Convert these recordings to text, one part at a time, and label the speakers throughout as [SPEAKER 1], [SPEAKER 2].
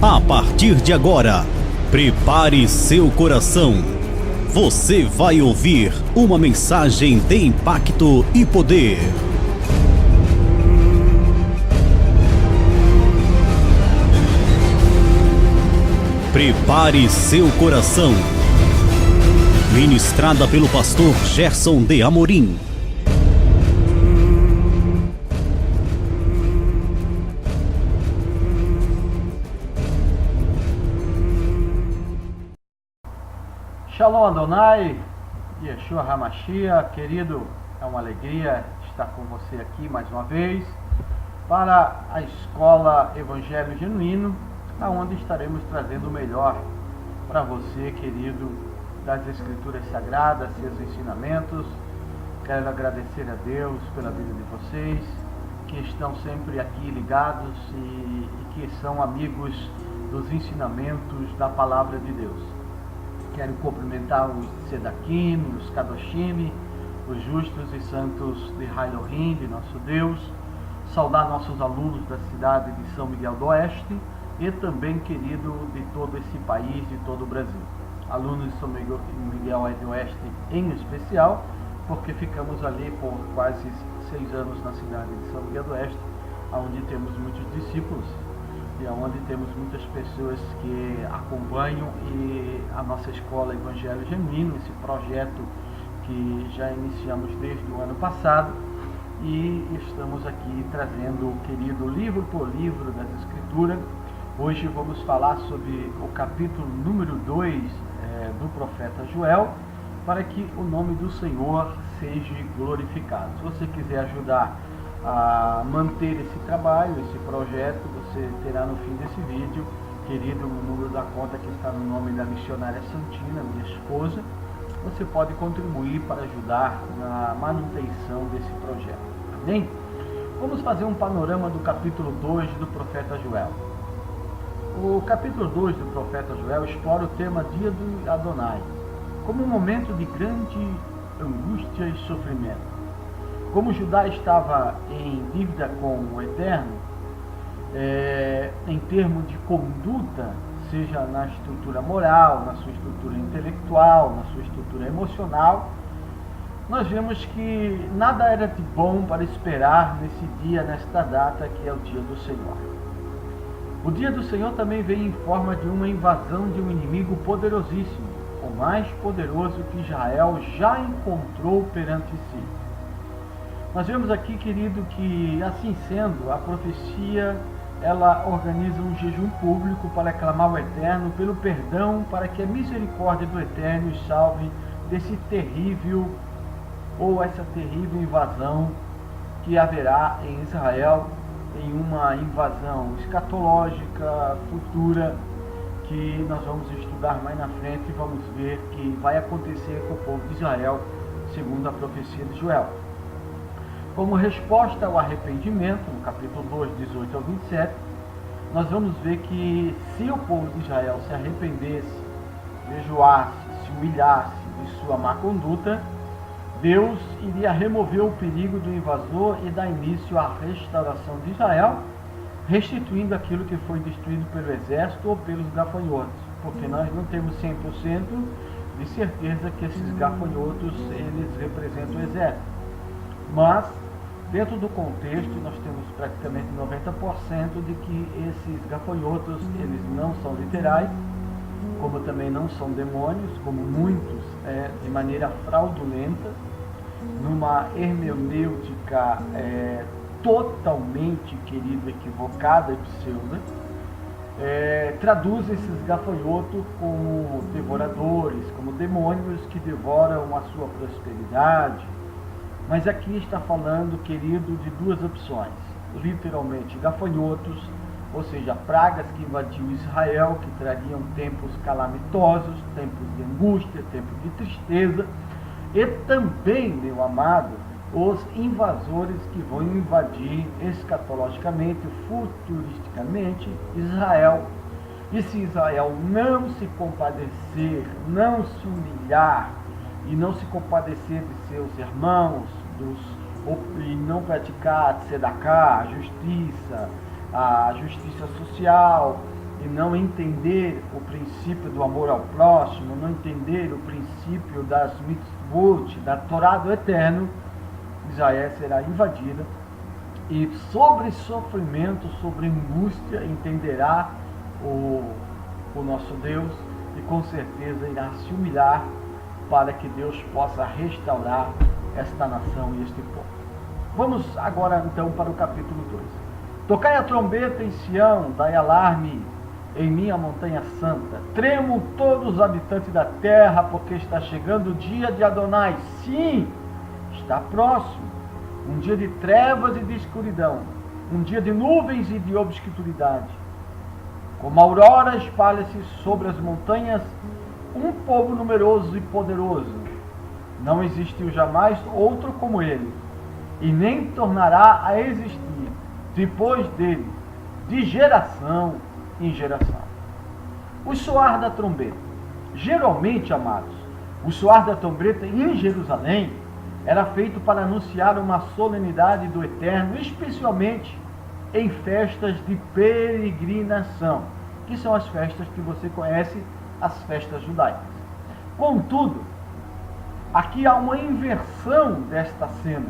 [SPEAKER 1] A partir de agora, prepare seu coração. Você vai ouvir uma mensagem de impacto e poder. Prepare seu coração. Ministrada pelo pastor Gerson de Amorim.
[SPEAKER 2] Shalom Adonai, Yeshua HaMashiach, querido, é uma alegria estar com você aqui mais uma vez para a Escola Evangelho Genuíno, aonde estaremos trazendo o melhor para você, querido, das Escrituras Sagradas, seus ensinamentos. Quero agradecer a Deus pela vida de vocês, que estão sempre aqui ligados e que são amigos dos ensinamentos da Palavra de Deus. Quero cumprimentar os Sedaquim, os Kadoshim, os justos e santos de Elohim, de nosso Deus. Saudar nossos alunos da cidade de São Miguel do Oeste e também, querido, de todo esse país, de todo o Brasil. Alunos de São Miguel do Oeste em especial, porque ficamos ali por quase 6 anos na cidade de São Miguel do Oeste, onde temos muitos discípulos e onde temos muitas pessoas que acompanham e a nossa Escola Evangelho Genuíno, esse projeto que já iniciamos desde o ano passado, e estamos aqui trazendo o querido livro por livro das Escrituras. Hoje vamos falar sobre o capítulo número 2 do profeta Joel, para que o nome do Senhor seja glorificado. Se você quiser ajudar a manter esse trabalho, esse projeto, você terá no fim desse vídeo, querido, o número da conta que está no nome da missionária Santina, minha esposa. Você pode contribuir para ajudar na manutenção desse projeto. Amém? Vamos fazer um panorama do capítulo 2 do profeta Joel. O capítulo 2 do profeta Joel explora o tema Dia do Adonai, como um momento de grande angústia e sofrimento. Como Judá estava em dívida com o Eterno, em termos de conduta, seja na estrutura moral, na sua estrutura intelectual, na sua estrutura emocional, nós vemos que nada era de bom para esperar nesse dia, nesta data que é o dia do Senhor. O dia do Senhor também veio em forma de uma invasão de um inimigo poderosíssimo, o mais poderoso que Israel já encontrou perante si. Nós vemos aqui, querido, que assim sendo, a profecia, ela organiza um jejum público para clamar ao Eterno pelo perdão, para que a misericórdia do Eterno os salve desse terrível, ou essa terrível invasão que haverá em Israel, em uma invasão escatológica, futura, que nós vamos estudar mais na frente e vamos ver que vai acontecer com o povo de Israel, segundo a profecia de Joel. Como resposta ao arrependimento, no capítulo 2, 18 ao 27, nós vamos ver que se o povo de Israel se arrependesse, jejuasse, se humilhasse de sua má conduta, Deus iria remover o perigo do invasor e dar início à restauração de Israel, restituindo aquilo que foi destruído pelo exército ou pelos gafanhotos, porque nós não temos 100% de certeza que esses gafanhotos eles representam o exército. Mas, dentro do contexto, nós temos praticamente 90% de que esses gafanhotos eles não são literais, como também não são demônios, como muitos de maneira fraudulenta, numa hermenêutica totalmente, querido, equivocada e pseudo, traduz esses gafanhotos como devoradores, como demônios que devoram a sua prosperidade. Mas aqui está falando, querido, de duas opções, literalmente gafanhotos, ou seja, pragas que invadiam Israel, que trariam tempos calamitosos, tempos de angústia, tempos de tristeza, e também, meu amado, os invasores que vão invadir escatologicamente, futuristicamente, Israel. E se Israel não se compadecer, não se humilhar e não se compadecer de seus irmãos, e não praticar a tzedakah, a justiça social, e não entender o princípio do amor ao próximo, não entender o princípio das mitzvot, da Torá do Eterno, Israel será invadida e sobre sofrimento, sobre angústia, entenderá o nosso Deus e com certeza irá se humilhar para que Deus possa restaurar esta nação e este povo. Vamos agora então para o capítulo 2. Tocai a trombeta em Sião, dai alarme em minha montanha santa. Tremam todos os habitantes da terra, porque está chegando o dia de Adonai. Sim, está próximo. Um dia de trevas e de escuridão. Um dia de nuvens e de obscuridade. Como a aurora espalha-se sobre as montanhas um povo numeroso e poderoso. Não existiu jamais outro como ele, e nem tornará a existir depois dele, de geração em geração. O soar da trombeta. Geralmente, amados, o soar da trombeta em Jerusalém era feito para anunciar uma solenidade do Eterno, especialmente em festas de peregrinação, que são as festas que você conhece, as festas judaicas. Contudo, aqui há uma inversão desta cena.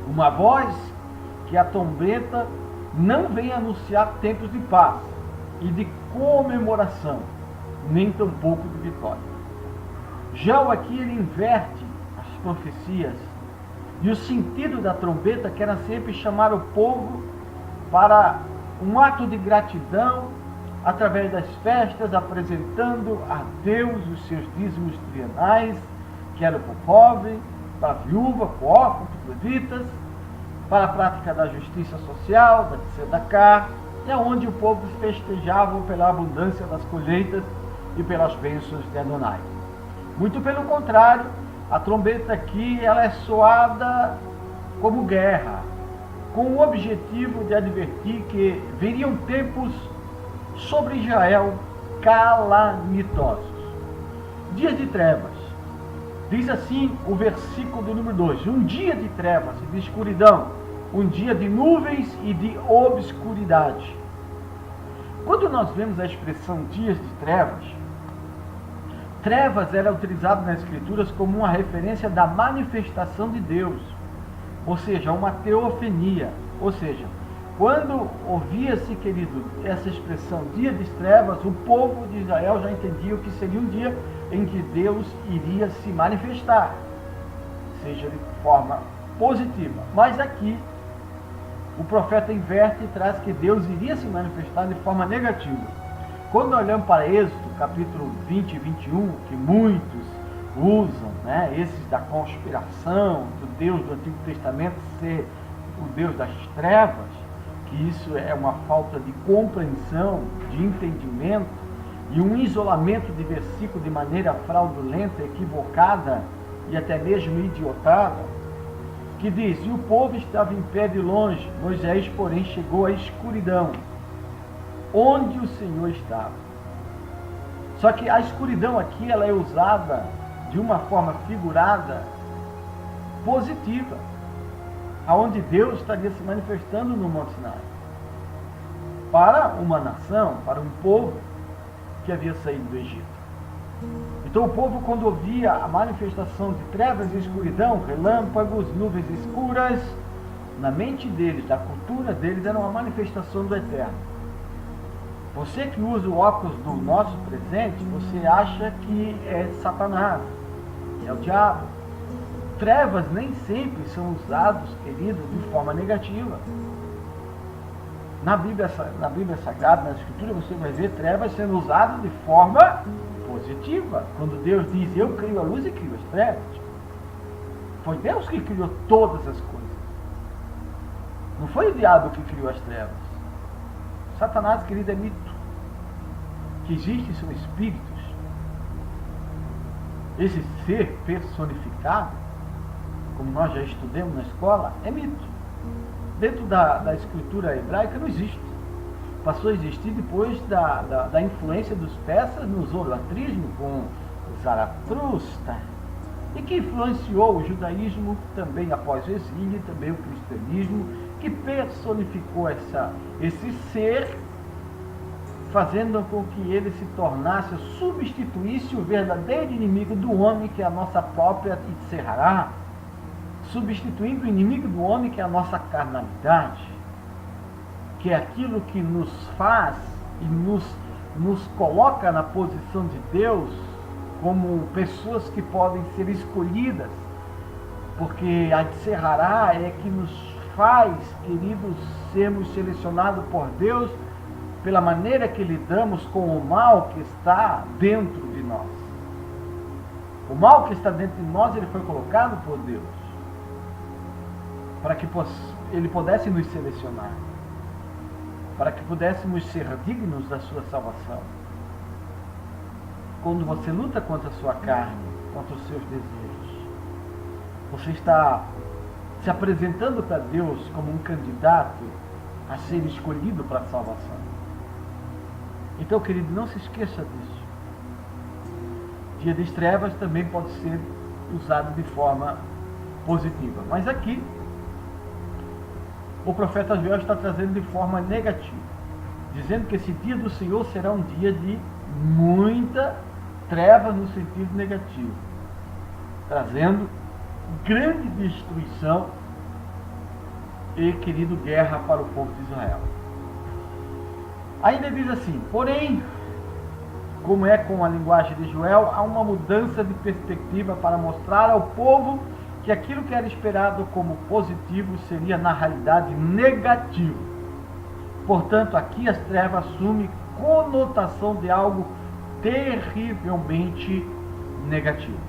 [SPEAKER 2] Uma voz que a trombeta não vem anunciar tempos de paz e de comemoração, nem tampouco de vitória. Já aqui ele inverte as profecias e o sentido da trombeta, que era sempre chamar o povo para um ato de gratidão através das festas, apresentando a Deus os seus dízimos trienais, que era para o pobre, para a viúva, para o órfão, para os levitas, para a prática da justiça social, da tzedakah, é onde o povo festejava pela abundância das colheitas e pelas bênçãos de Adonai. Muito pelo contrário, a trombeta aqui ela é soada como guerra, com o objetivo de advertir que viriam tempos sobre Israel calamitosos. Dias de trevas. Diz assim o versículo do número 2, um dia de trevas e de escuridão, um dia de nuvens e de obscuridade. Quando nós vemos a expressão dias de trevas, trevas era utilizado nas Escrituras como uma referência da manifestação de Deus, ou seja, uma teofania, ou seja, quando ouvia-se, querido, essa expressão dia de trevas, o povo de Israel já entendia que seria um dia em que Deus iria se manifestar, seja de forma positiva. Mas aqui, o profeta inverte e traz que Deus iria se manifestar de forma negativa. Quando olhamos para Êxodo, capítulo 20 e 21, que muitos usam, esses da conspiração, do Deus do Antigo Testamento ser o Deus das trevas, que isso é uma falta de compreensão, de entendimento e um isolamento de versículo de maneira fraudulenta, equivocada e até mesmo idiotada, que diz, e o povo estava em pé de longe, Moisés, porém, chegou à escuridão, onde o Senhor estava. Só que a escuridão aqui ela é usada de uma forma figurada positiva, aonde Deus estaria se manifestando no Monte Sinai para uma nação, para um povo que havia saído do Egito. Então o povo, quando ouvia a manifestação de trevas e escuridão, relâmpagos, nuvens escuras, na mente deles, da cultura deles, era uma manifestação do Eterno. Você que usa o óculos do nosso presente, você acha que é Satanás, é o diabo. Trevas nem sempre são usados, querido, de forma negativa. Na Bíblia Sagrada, na Escritura, você vai ver trevas sendo usadas de forma positiva. Quando Deus diz, eu crio a luz e crio as trevas. Foi Deus que criou todas as coisas. Não foi o diabo que criou as trevas. Satanás, querido, é mito. Que existem são espíritos. Esse ser personificado, como nós já estudamos na escola, é mito. Dentro da escritura hebraica não existe. Passou a existir depois da influência dos persas no zoroastrismo com Zaratustra, e que influenciou o judaísmo também após o exílio, e também o cristianismo, que personificou esse ser fazendo com que ele se tornasse, substituísse o verdadeiro inimigo do homem, que é a nossa própria Yitzhak, substituindo o inimigo do homem, que é a nossa carnalidade, que é aquilo que nos faz e nos coloca na posição de Deus como pessoas que podem ser escolhidas, porque a Yitzhak é que nos faz, queridos, sermos selecionados por Deus pela maneira que lidamos com o mal que está dentro de nós. O mal que está dentro de nós, ele foi colocado por Deus para que ele pudesse nos selecionar, para que pudéssemos ser dignos da sua salvação. Quando você luta contra a sua carne, contra os seus desejos, você está se apresentando para Deus como um candidato a ser escolhido para a salvação. Então, querido, não se esqueça disso. Dia das trevas também pode ser usado de forma positiva. Mas aqui, o profeta Joel está trazendo de forma negativa, dizendo que esse dia do Senhor será um dia de muita treva no sentido negativo, trazendo grande destruição e, querido, guerra para o povo de Israel. Ainda diz assim: porém, como é com a linguagem de Joel, há uma mudança de perspectiva para mostrar ao povo que aquilo que era esperado como positivo seria na realidade negativo. Portanto, aqui as trevas assumem conotação de algo terrivelmente negativo.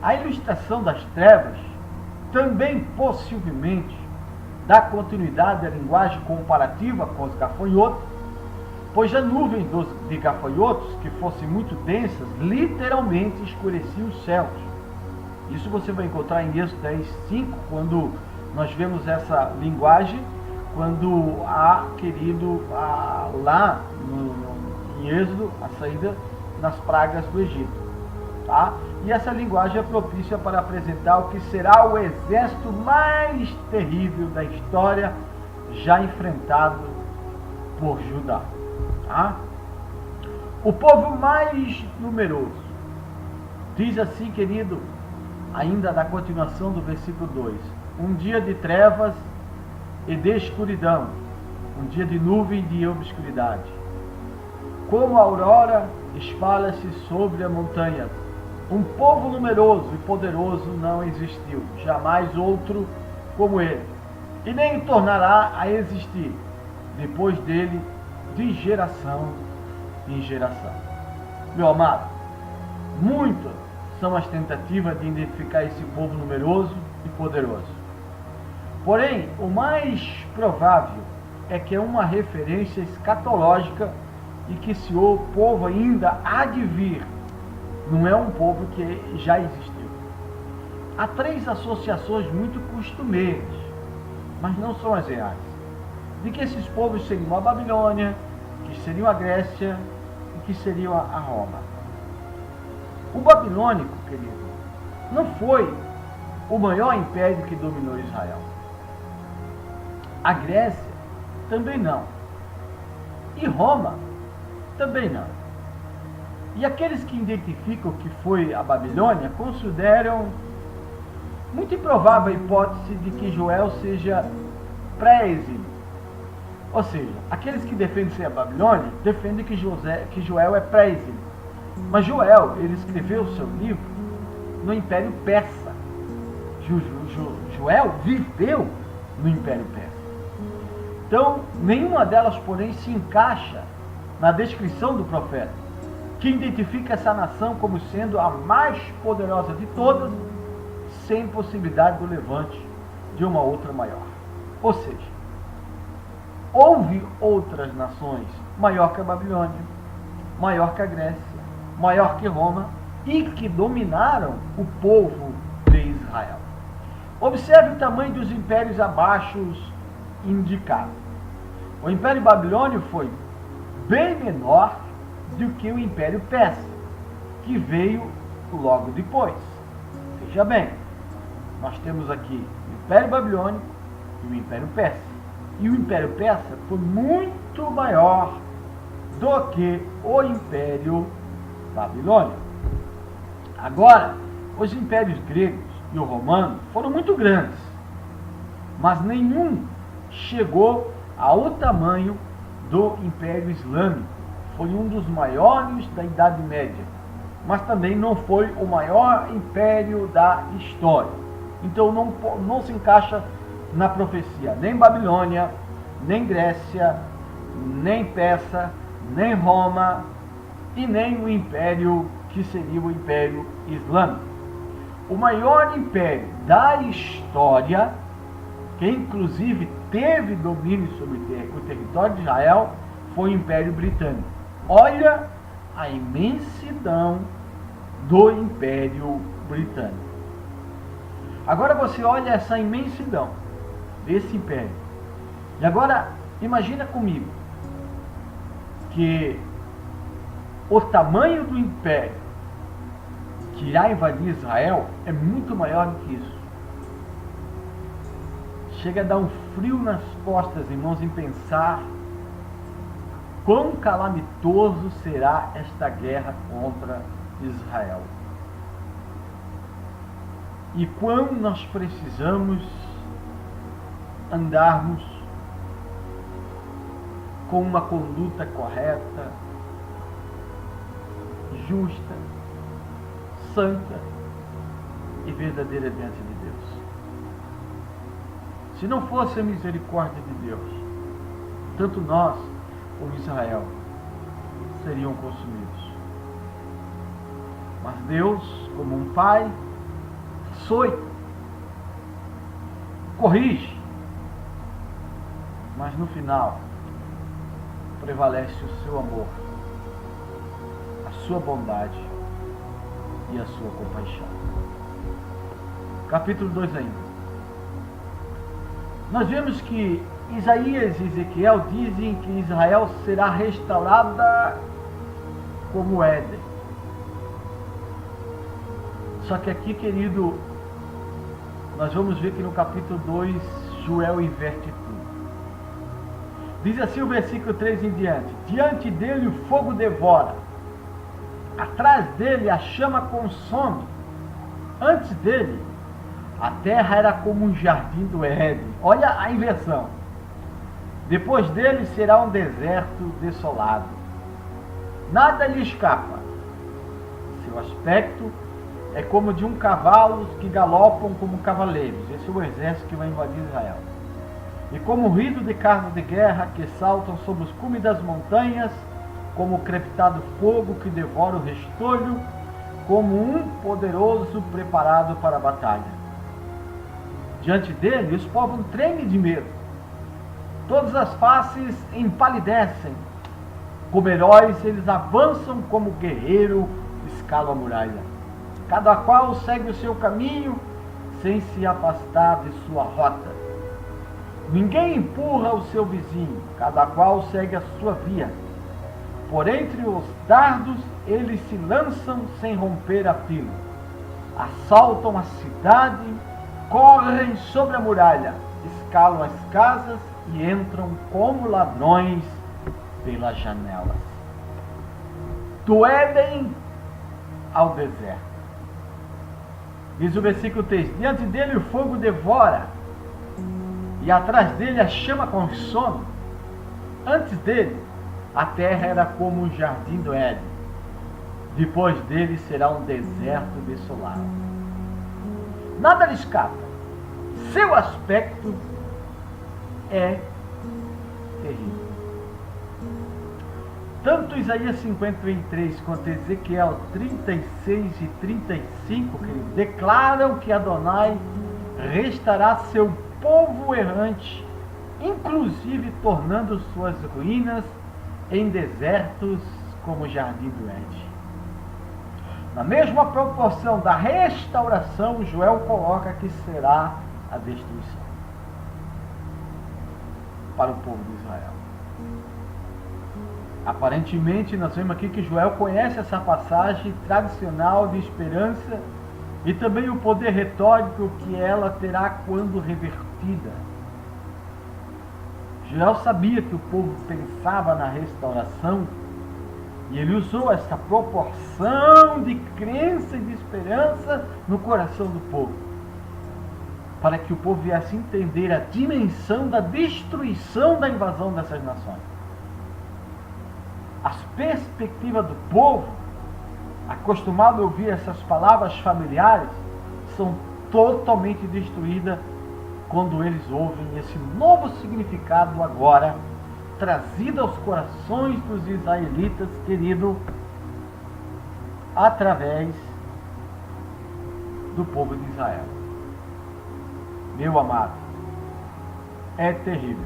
[SPEAKER 2] A ilustração das trevas também possivelmente dá continuidade à linguagem comparativa com os gafanhotos, pois a nuvem de gafanhotos, que fossem muito densas, literalmente escurecia os céus. Isso você vai encontrar em Êxodo 10:5, quando nós vemos essa linguagem, quando há, querido, lá em Êxodo, a saída nas pragas do Egito. Tá? E essa linguagem é propícia para apresentar o que será o exército mais terrível da história, já enfrentado por Judá. Tá? O povo mais numeroso. Diz assim, querido, ainda na continuação do versículo 2: um dia de trevas e de escuridão, um dia de nuvem e de obscuridade. Como a aurora espalha-se sobre a montanha, um povo numeroso e poderoso não existiu, jamais outro como ele, e nem tornará a existir depois dele, de geração em geração. Meu amado, muitas são as tentativas de identificar esse povo numeroso e poderoso. Porém, o mais provável é que é uma referência escatológica e que se o povo ainda há de vir, não é um povo que já existiu. Há três associações muito costumeiras, mas não são as reais, de que esses povos seriam a Babilônia, que seriam a Grécia e que seriam a Roma. O babilônico, querido, não foi o maior império que dominou Israel. A Grécia também não. E Roma também não. E aqueles que identificam que foi a Babilônia consideram muito improvável a hipótese de que Joel seja pré-exílio. Ou seja, aqueles que defendem ser a Babilônia defendem que Joel é pré-exílio. Mas Joel, ele escreveu o seu livro no Império Persa. Joel viveu no Império Persa. Então, nenhuma delas, porém, se encaixa na descrição do profeta, que identifica essa nação como sendo a mais poderosa de todas, sem possibilidade do levante de uma outra maior. Ou seja, houve outras nações maior que a Babilônia, maior que a Grécia, maior que Roma, e que dominaram o povo de Israel. Observe o tamanho dos impérios abaixo indicados. O Império Babilônio foi bem menor do que o Império Persa, que veio logo depois. Veja bem, nós temos aqui o Império Babilônico e o Império Persa. E o Império Persa foi muito maior do que o Império Babilônico. Agora, os impérios gregos e o romano foram muito grandes, mas nenhum chegou ao tamanho do Império Islâmico. Foi um dos maiores da Idade Média, mas também não foi o maior império da história. Então não se encaixa na profecia nem Babilônia, nem Grécia, nem Pérsia, nem Roma e nem o império que seria o Império Islâmico. O maior império da história, que inclusive teve domínio sobre o território de Israel, foi o Império Britânico. Olha a imensidão do Império Britânico. Agora você olha essa imensidão desse império. E agora imagina comigo que o tamanho do império que irá invadir Israel é muito maior do que isso. Chega a dar um frio nas costas, irmãos, em pensar quão calamitoso será esta guerra contra Israel. E quão nós precisamos andarmos com uma conduta correta, justa, santa e verdadeira diante de Deus. Se não fosse a misericórdia de Deus, tanto nós como Israel seriam consumidos. Mas Deus, como um pai, açoita, corrige, mas no final prevalece o seu amor, a sua bondade e a sua compaixão. Capítulo 2 ainda. Nós vemos que Isaías e Ezequiel dizem que Israel será restaurada como Éden. Só que aqui, querido, nós vamos ver que no capítulo 2, Joel inverte tudo. Diz assim o versículo 3 em diante: diante dele o fogo devora, atrás dele a chama consome, antes dele a terra era como um jardim do Éden. Olha a inversão. Depois dele será um deserto desolado. Nada lhe escapa. Seu aspecto é como de um cavalo que galopam como cavaleiros. Esse é o exército que vai invadir Israel. E como o ruído de carros de guerra que saltam sobre os cumes das montanhas, como o crepitado fogo que devora o restolho, como um poderoso preparado para a batalha. Diante dele, os povos tremem de medo. Todas as faces empalidecem. Como heróis, eles avançam como guerreiro, escalam a muralha. Cada qual segue o seu caminho, sem se afastar de sua rota. Ninguém empurra o seu vizinho, cada qual segue a sua via. Por entre os dardos, eles se lançam sem romper a fila. Assaltam a cidade, correm sobre a muralha, escalam as casas e entram como ladrões pelas janelas. Do Éden ao deserto. Diz o versículo 3: diante dele o fogo devora, e atrás dele a chama consome. Antes dele, a terra era como um jardim do Éden. Depois dele será um deserto desolado. Nada lhe escapa. Seu aspecto é terrível. Tanto Isaías 53 quanto Ezequiel 36 e 35, querido, declaram que Adonai restará seu povo errante, inclusive tornando suas ruínas em desertos como o jardim do Éden. Na mesma proporção da restauração, Joel coloca que será a destruição para o povo de Israel. Aparentemente, nós vemos aqui que Joel conhece essa passagem tradicional de esperança e também o poder retórico que ela terá quando revertida. Joel sabia que o povo pensava na restauração E ele usou essa proporção de crença e de esperança no coração do povo, para que o povo viesse entender a dimensão da destruição da invasão dessas nações. As perspectivas do povo, acostumado a ouvir essas palavras familiares, são totalmente destruídas quando eles ouvem esse novo significado agora trazido aos corações dos israelitas, querido, através do povo de Israel. Meu amado, é terrível.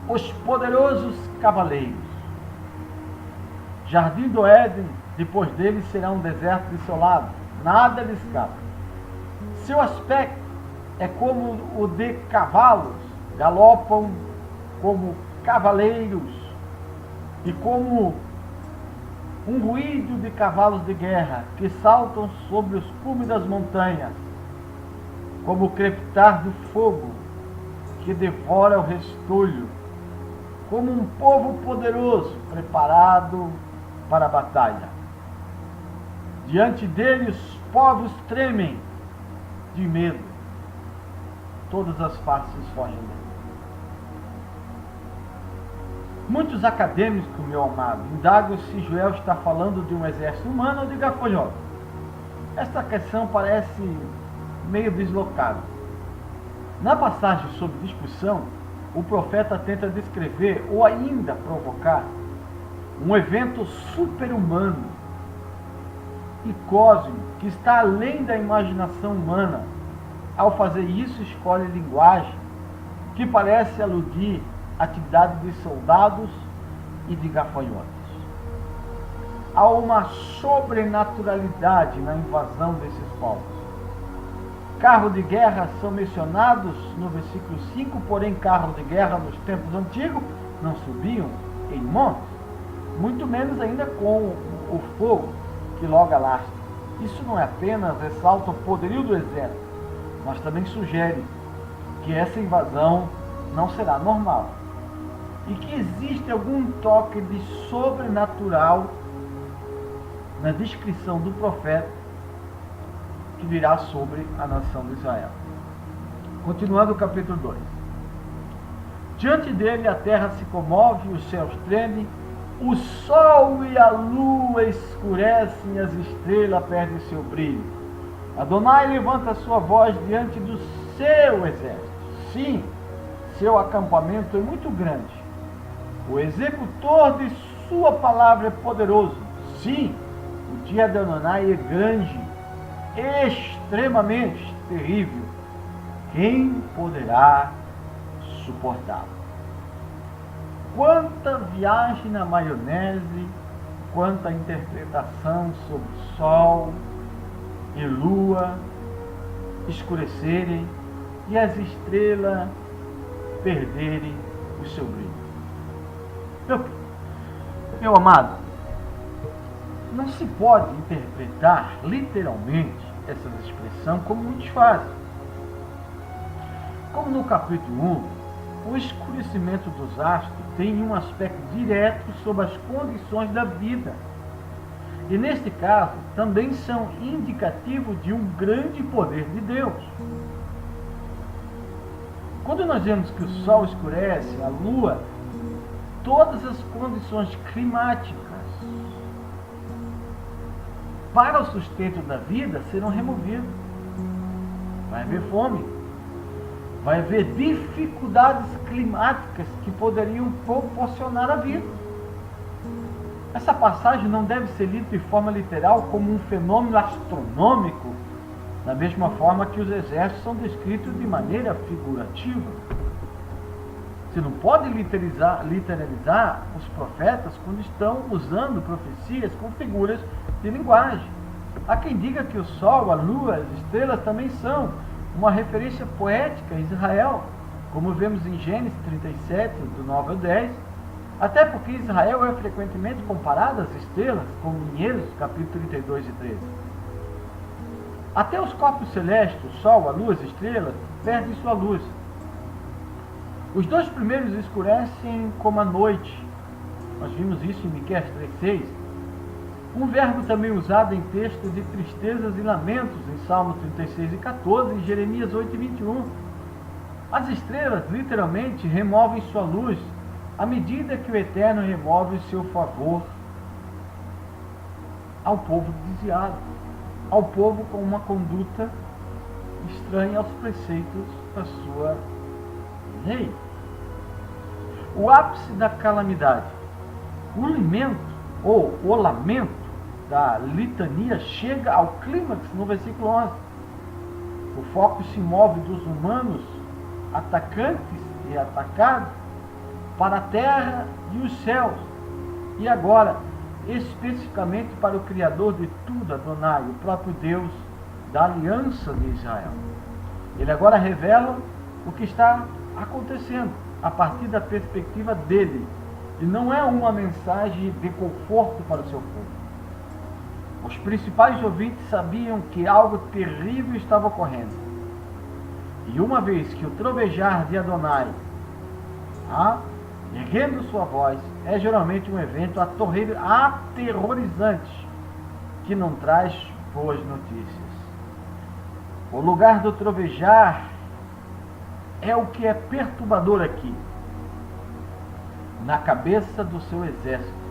[SPEAKER 2] Os poderosos cavaleiros, Jardim do Éden, depois dele será um deserto desolado, nada lhe escapa. Seu aspecto é como o de cavalos, galopam como cavaleiros e como um ruído de cavalos de guerra que saltam sobre os cumes das montanhas, como o crepitar do fogo que devora o restolho, como um povo poderoso preparado para a batalha. Diante dele os povos tremem de medo, todas as faces fogem dele. Muitos acadêmicos, meu amado, indagam se Joel está falando de um exército humano ou de gafanhotos. Esta questão parece meio deslocada. Na passagem sobre discussão, o profeta tenta descrever ou ainda provocar um evento super-humano e cósmico que está além da imaginação humana. Ao fazer isso, escolhe linguagem que parece aludir à atividade de soldados e de gafanhotos. Há uma sobrenaturalidade na invasão desses povos. Carros de guerra são mencionados no versículo 5, porém carros de guerra nos tempos antigos não subiam em montes, muito menos ainda com o fogo que logo alastra. Isso não é apenas ressalta o poderio do exército, mas também sugere que essa invasão não será normal e que existe algum toque de sobrenatural na descrição do profeta que virá sobre a nação de Israel. Continuando o capítulo 2. Diante dele a terra se comove, os céus tremem, o sol e a lua escurecem e as estrelas perdem seu brilho. Adonai levanta sua voz diante do seu exército. Sim, seu acampamento é muito grande. O executor de sua palavra é poderoso. Sim, o dia de Adonai é grande, extremamente terrível. Quem poderá suportá-lo? Quanta viagem na maionese, quanta interpretação sobre sol e lua escurecerem e as estrelas perderem o seu brilho. Meu amado, não se pode interpretar literalmente essa expressão como muitos fazem. Como no capítulo 1, o escurecimento dos astros tem um aspecto direto sobre as condições da vida. E neste caso, também são indicativos de um grande poder de Deus. Quando nós vemos que o sol escurece, a lua, todas as condições climáticas para o sustento da vida serão removidas. Vai haver fome, vai haver dificuldades climáticas que poderiam proporcionar a vida. Essa passagem não deve ser lida de forma literal como um fenômeno astronômico, da mesma forma que os exércitos são descritos de maneira figurativa. Você não pode literalizar os profetas quando estão usando profecias com figuras de linguagem. Há quem diga que o sol, a lua, as estrelas também são uma referência poética a Israel, como vemos em Gênesis 37, do 9 ao 10, até porque Israel é frequentemente comparado às estrelas, como em Êxodo, capítulo 32 e 13. Até os corpos celestes, o sol, a lua, as estrelas, perdem sua luz. Os dois primeiros escurecem como a noite, Nós vimos isso em Miqueias 3,6. Um verbo também usado em texto de tristezas e lamentos, em Salmos 36 e 14, em Jeremias 8 e 21. As estrelas, literalmente, removem sua luz à medida que o Eterno remove o seu favor ao povo desviado, ao povo com uma conduta estranha aos preceitos da sua lei. O ápice da calamidade, o lamento da litania chega ao clímax no versículo 11. O foco se move dos humanos atacantes e atacados para a terra e os céus. E agora, especificamente para o Criador de tudo, Adonai, o próprio Deus da aliança de Israel. Ele agora revela o que está acontecendo a partir da perspectiva dele. E não é uma mensagem de conforto para o seu povo. Os principais ouvintes sabiam que algo terrível estava ocorrendo. E uma vez que o trovejar de Adonai, erguendo sua voz, é geralmente um evento aterrorizante, que não traz boas notícias. O lugar do trovejar é o que é perturbador aqui, na cabeça do seu exército.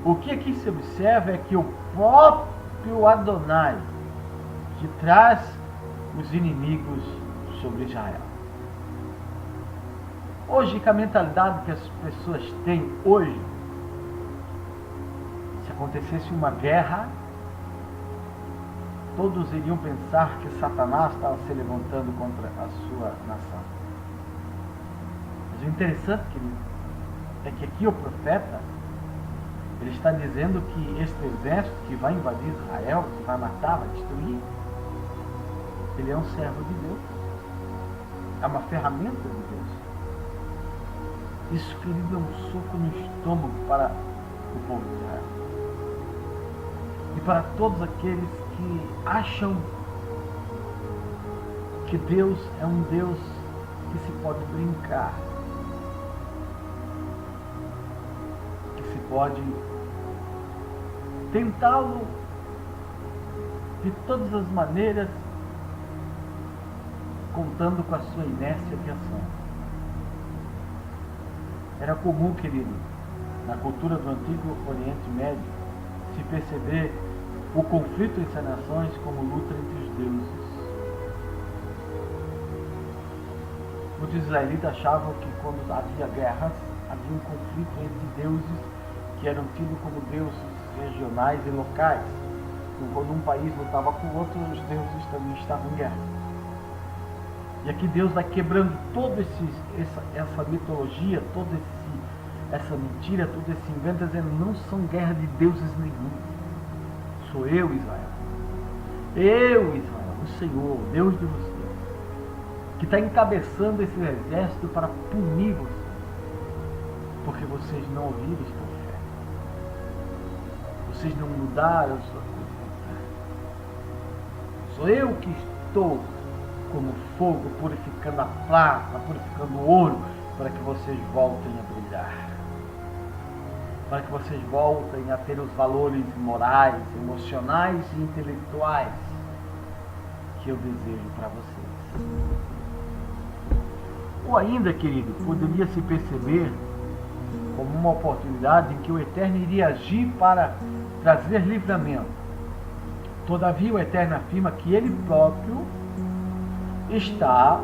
[SPEAKER 2] O que aqui se observa é que o próprio Adonai que traz os inimigos sobre Israel. Hoje, com a mentalidade que as pessoas têm hoje, se acontecesse uma guerra, todos iriam pensar que Satanás estava se levantando contra a sua nação. Mas o interessante, querido, é que aqui o profeta, ele está dizendo que este exército que vai invadir Israel, que vai matar, vai destruir, ele é um servo de Deus. É uma ferramenta de Deus. Isso, querido, é um soco no estômago para o povo de Israel. E para todos aqueles que acham que Deus é um Deus que se pode brincar, que se pode tentá-lo de todas as maneiras, contando com a sua inércia de ação. Era comum, querido, na cultura do Antigo Oriente Médio, se perceber o conflito entre as nações como luta entre os deuses. Muitos israelitas achavam que quando havia guerras, havia um conflito entre deuses que eram tidos como deuses regionais e locais. Então, quando um país lutava com o outro, os deuses também estavam em guerra. E aqui Deus vai quebrando toda essa mitologia, toda essa mentira, todo esse engano, dizendo: não são guerra de deuses nenhum. Sou eu, Israel. Eu, Israel, o Senhor, Deus de vocês, que está encabeçando esse exército para punir vocês, porque vocês não ouviram com fé. Vocês não mudaram a sua conduta. Sou eu que estou como fogo, purificando a prata, purificando o ouro, para que vocês voltem a brilhar. Para que vocês voltem a ter os valores morais, emocionais e intelectuais que eu desejo para vocês. Ou ainda, querido, poderia se perceber como uma oportunidade em que o Eterno iria agir para trazer livramento. Todavia, o Eterno afirma que Ele próprio está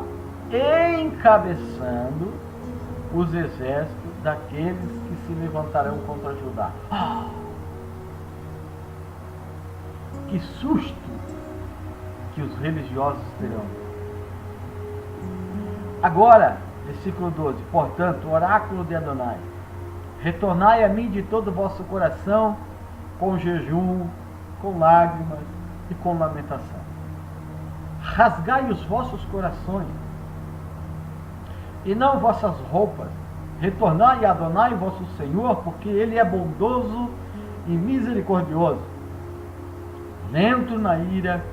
[SPEAKER 2] encabeçando os exércitos daqueles que se levantarão contra Judá. Que susto que os religiosos terão. Agora, versículo 12: portanto, oráculo de Adonai, retornai a mim de todo o vosso coração, com jejum, com lágrimas e com lamentação. Rasgai os vossos corações, e não vossas roupas. Retornai a Adonai, vosso Senhor, porque Ele é bondoso e misericordioso, lento na ira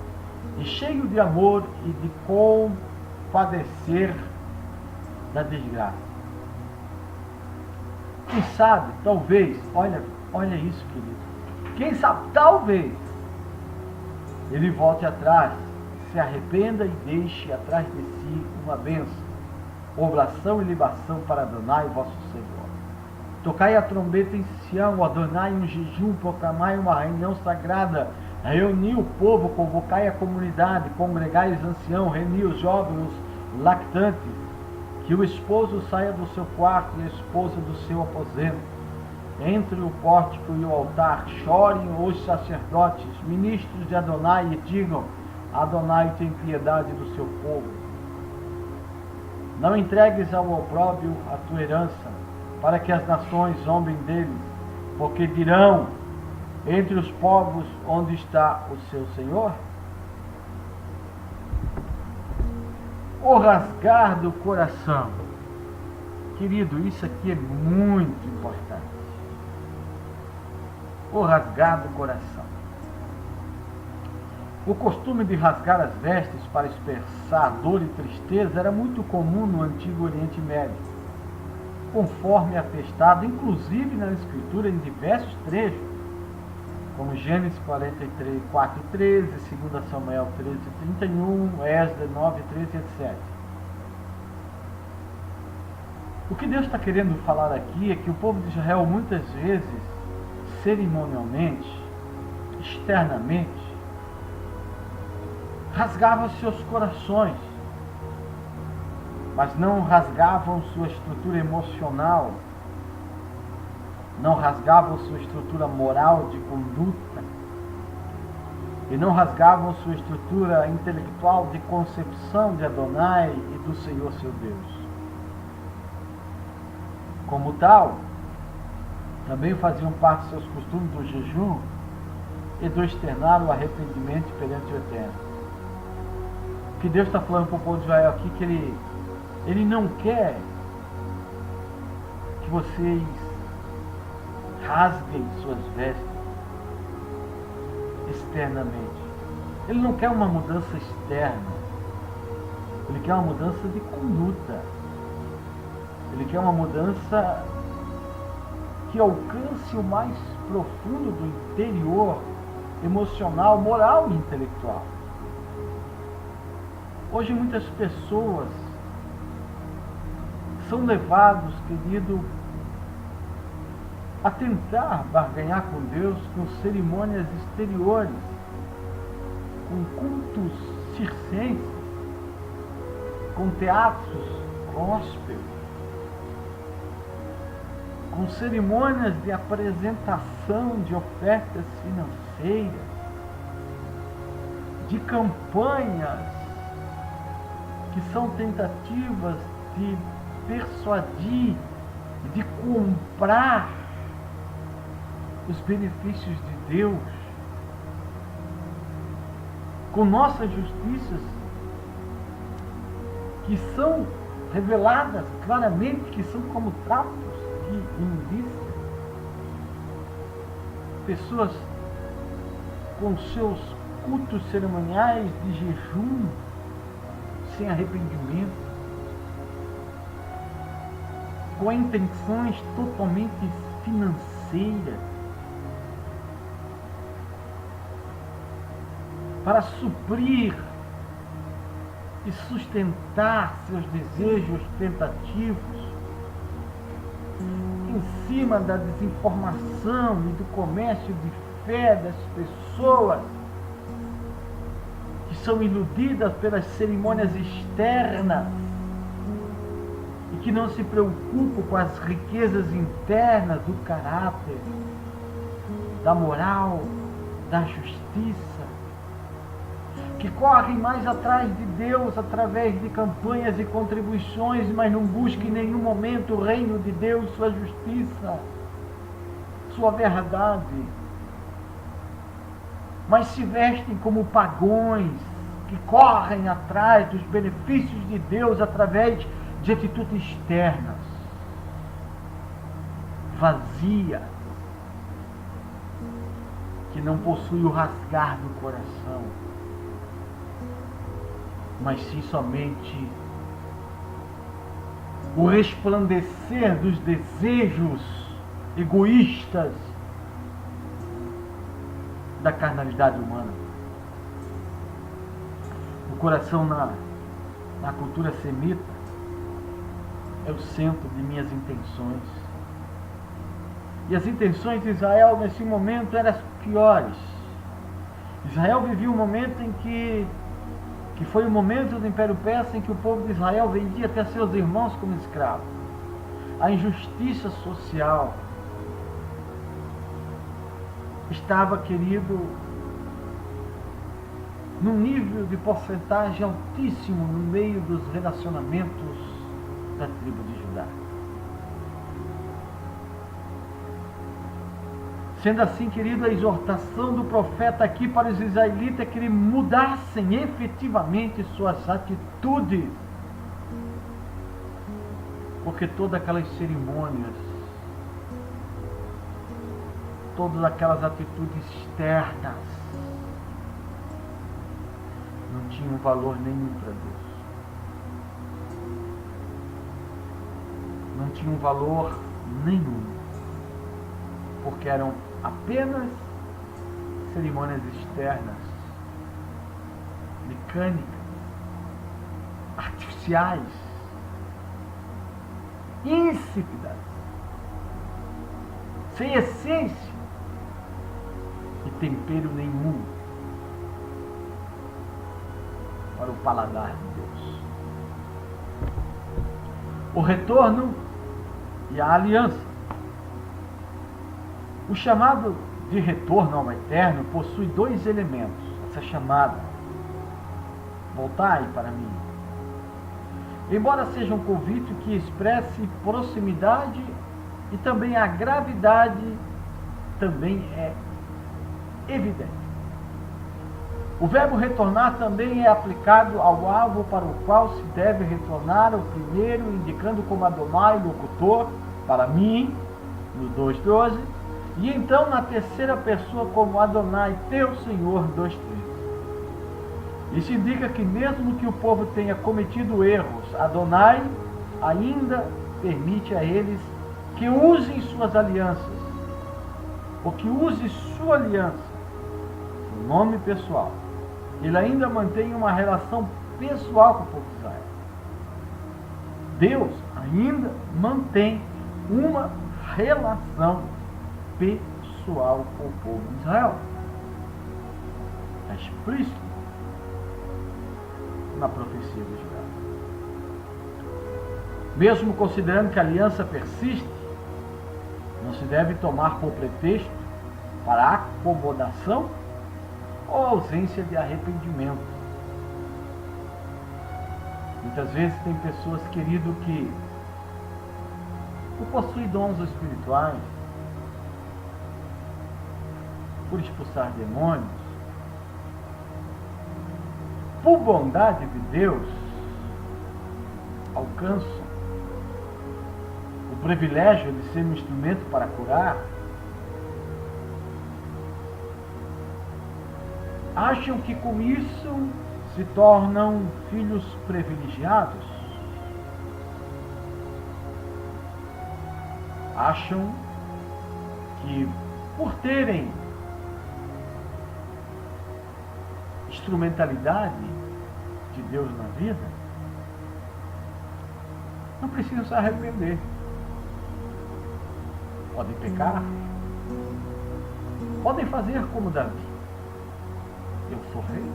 [SPEAKER 2] e cheio de amor e de compadecer da desgraça. Quem sabe, talvez, olha isso, querido. Quem sabe, talvez, ele volte atrás, se arrependa e deixe atrás de si uma bênção, oblação e libação para Adonai, vosso Senhor. Tocai a trombeta em Sião, ordenai um jejum, proclamai uma reunião sagrada, reuni o povo, convocai a comunidade, congregai os anciãos, reuni os jovens, os lactantes, que o esposo saia do seu quarto e a esposa do seu aposento. Entre o pórtico e o altar, chorem os sacerdotes, ministros de Adonai, e digam: Adonai tem piedade do seu povo. Não entregues ao opróbrio a tua herança, para que as nações zombem deles, porque dirão entre os povos: onde está o seu Senhor? O rasgar do coração. Querido, isso aqui é muito importante. O rasgar do coração. O costume de rasgar as vestes para expressar dor e tristeza era muito comum no Antigo Oriente Médio, conforme atestado inclusive na Escritura em diversos trechos, como Gênesis 43, 4 e 13, 2 Samuel 13 e 31, Esdras 9, 13, etc. O que Deus está querendo falar aqui é que o povo de Israel muitas vezes, cerimonialmente, externamente, rasgavam seus corações, mas não rasgavam sua estrutura emocional, não rasgavam sua estrutura moral de conduta, e não rasgavam sua estrutura intelectual de concepção de Adonai e do Senhor seu Deus. Como tal, também faziam parte de seus costumes do jejum e do externar o arrependimento perante o Eterno. O que Deus está falando para o povo de Israel aqui, que Ele não quer que vocês rasguem suas vestes externamente. Ele não quer uma mudança externa. Ele quer uma mudança de conduta. Ele quer uma mudança que alcance o mais profundo do interior, emocional, moral e intelectual. Hoje muitas pessoas são levados, querido, a tentar barganhar com Deus com cerimônias exteriores, com cultos circenses, com teatros gospel, com cerimônias de apresentação de ofertas financeiras, de campanhas que são tentativas de persuadir, de comprar os benefícios de Deus com nossas justiças, que são reveladas claramente que são como trapos de imundícia. Pessoas com seus cultos cerimoniais de jejum sem arrependimento, com intenções totalmente financeiras, para suprir e sustentar seus desejos tentativos em cima da desinformação e do comércio de fé das pessoas que são iludidas pelas cerimônias externas e que não se preocupam com as riquezas internas do caráter, da moral, da justiça, que correm mais atrás de Deus através de campanhas e contribuições, mas não buscam em nenhum momento o reino de Deus, sua justiça, sua verdade, mas se vestem como pagões que correm atrás dos benefícios de Deus através de atitudes externas, vazias, que não possuem o rasgar do coração, mas sim somente o resplandecer dos desejos egoístas da carnalidade humana. O coração na cultura semita é o centro de minhas intenções. E as intenções de Israel nesse momento eram as piores. Israel vivia um momento em que foi o momento do Império Persa em que o povo de Israel vendia até seus irmãos como escravos. A injustiça social estava, querido, num nível de porcentagem altíssimo no meio dos relacionamentos da tribo de Judá. Sendo assim, querido, a exortação do profeta aqui para os israelitas é que eles mudassem efetivamente suas atitudes. Porque todas aquelas cerimônias, todas aquelas atitudes externas não tinham valor nenhum para Deus. Não tinham valor nenhum. Porque eram apenas cerimônias externas, mecânicas, artificiais, insípidas, sem essência e tempero nenhum para o paladar de Deus. O retorno e a aliança. O chamado de retorno ao Eterno possui dois elementos. Essa chamada, voltai para mim. Embora seja um convite que expresse proximidade e também a gravidade também é evidente. O verbo retornar também é aplicado ao alvo para o qual se deve retornar, o primeiro indicando como Adonai, locutor, para mim, no 2:12, e então na terceira pessoa como Adonai, teu Senhor, 2:13. Isso indica que mesmo que o povo tenha cometido erros, Adonai ainda permite a eles que usem suas alianças, ou que use sua aliança, seu nome pessoal. Ele ainda mantém uma relação pessoal com o povo de Israel. Deus ainda mantém uma relação pessoal com o povo de Israel. Está explícito na profecia de Judá. Mesmo considerando que a aliança persiste, não se deve tomar por pretexto para acomodação ou ausência de arrependimento. Muitas vezes tem pessoas, querido, que possuem dons espirituais, por expulsar demônios, por bondade de Deus, alcançam o privilégio de ser um instrumento para curar, acham que com isso se tornam filhos privilegiados, acham que por terem instrumentalidade de Deus na vida, não precisam se arrepender. Podem pecar, podem fazer como Davi. Eu sou rei.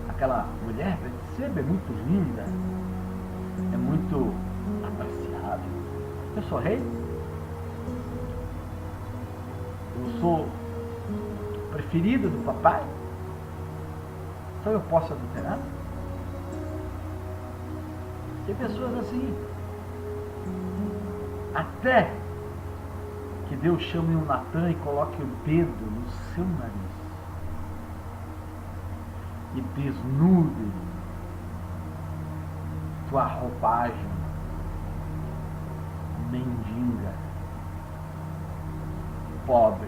[SPEAKER 2] Aquela mulher, Betseba, é muito linda, é muito apreciável. Eu sou rei. Eu sou preferido do papai. Então eu posso adulterar? Tem pessoas assim. Até que Deus chame um Natan e coloque o dedo no seu nariz e desnude tua roupagem mendiga, pobre.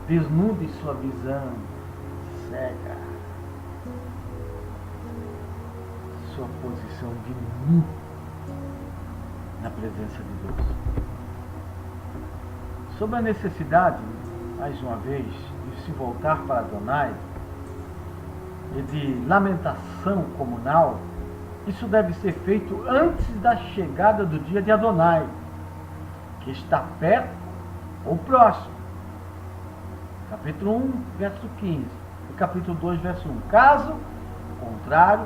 [SPEAKER 2] Desnude sua visão cega, sua posição de nu. na presença de Deus. Sobre a necessidade, mais uma vez, de se voltar para Adonai e de lamentação comunal, isso deve ser feito antes da chegada do dia de Adonai, que está perto ou próximo. Capítulo 1, verso 15. E capítulo 2, verso 1. Caso contrário,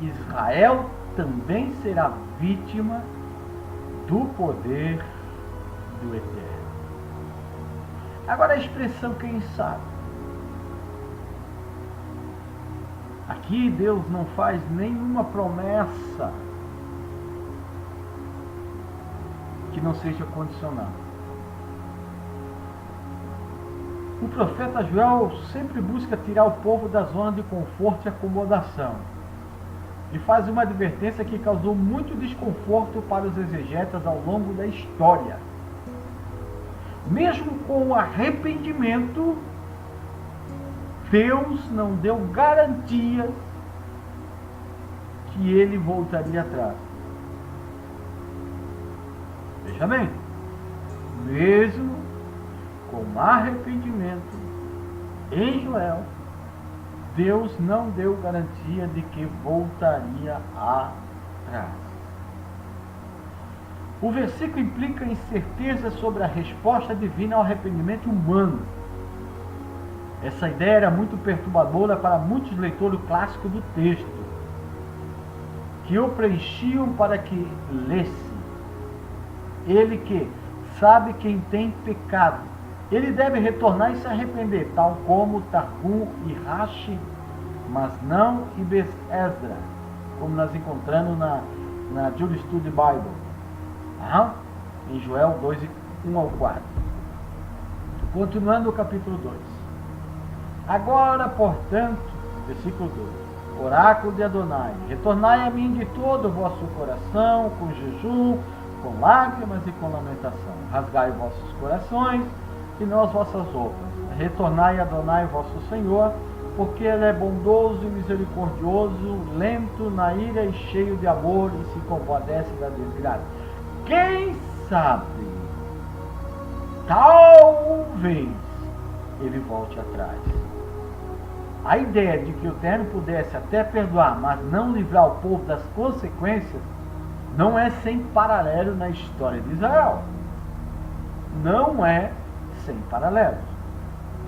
[SPEAKER 2] Israel também será vítima do poder do Eterno. Agora a expressão quem sabe. Aqui Deus não faz nenhuma promessa que não seja condicional. O profeta Joel sempre busca tirar o povo da zona de conforto e acomodação. E faz uma advertência que causou muito desconforto para os exegetas ao longo da história. Mesmo com o arrependimento, Deus não deu garantia que ele voltaria atrás. Veja bem, mesmo com arrependimento em Joel, Deus não deu garantia de que voltaria atrás. O versículo implica incerteza sobre a resposta divina ao arrependimento humano. Essa ideia era muito perturbadora para muitos leitores clássicos do texto, que o preenchiam para que lesse. Ele que sabe quem tem pecado, ele deve retornar e se arrepender, tal como Targum e Rashi, mas não Ibn Ezra, como nós encontramos na Jewish Study Bible, em Joel 2, 1 ao 4. Continuando o capítulo 2. Agora, portanto, versículo 2, oráculo de Adonai, retornai a mim de todo o vosso coração, com jejum, com lágrimas e com lamentação. Rasgai vossos corações e não as vossas roupas. Retornai a Adonai vosso Senhor, porque ele é bondoso e misericordioso, lento na ira e cheio de amor, e se compadece da desgraça. Quem sabe, talvez ele volte atrás. A ideia de que o Eterno pudesse até perdoar, mas não livrar o povo das consequências, não é sem paralelo na história de Israel. Não é sem paralelos.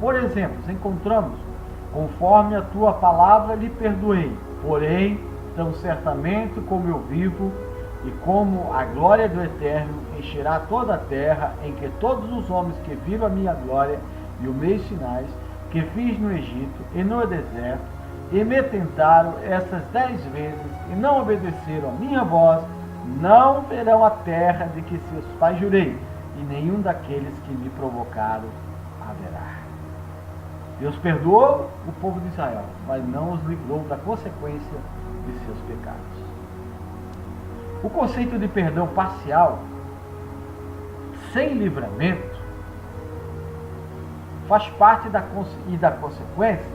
[SPEAKER 2] Por exemplo, encontramos, conforme a tua palavra lhe perdoei, porém, tão certamente como eu vivo, e como a glória do Eterno encherá toda a terra, em que todos os homens que viram a minha glória e os meus sinais, que fiz no Egito e no deserto, e me tentaram essas 10 vezes, e não obedeceram a minha voz, não verão a terra de que seus pais jurei, e nenhum daqueles que me provocaram haverá. Deus perdoou o povo de Israel, mas não os livrou da consequência de seus pecados. O conceito de perdão parcial, sem livramento, faz parte da consequência,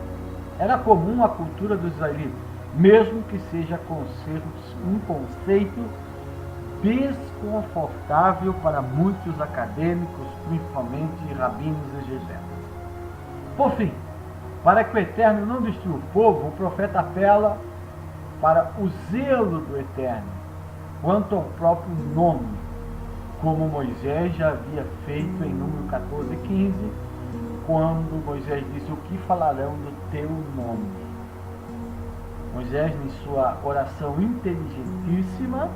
[SPEAKER 2] era comum à cultura dos israelitas, mesmo que seja um conceito desconfortável para muitos acadêmicos, principalmente rabinos exegetas. Por fim, para que o Eterno não destrua o povo, o profeta apela para o zelo do Eterno quanto ao próprio nome, como Moisés já havia feito em Número 14:15, quando Moisés disse: o que falarão do teu nome? Moisés, em sua oração inteligentíssima,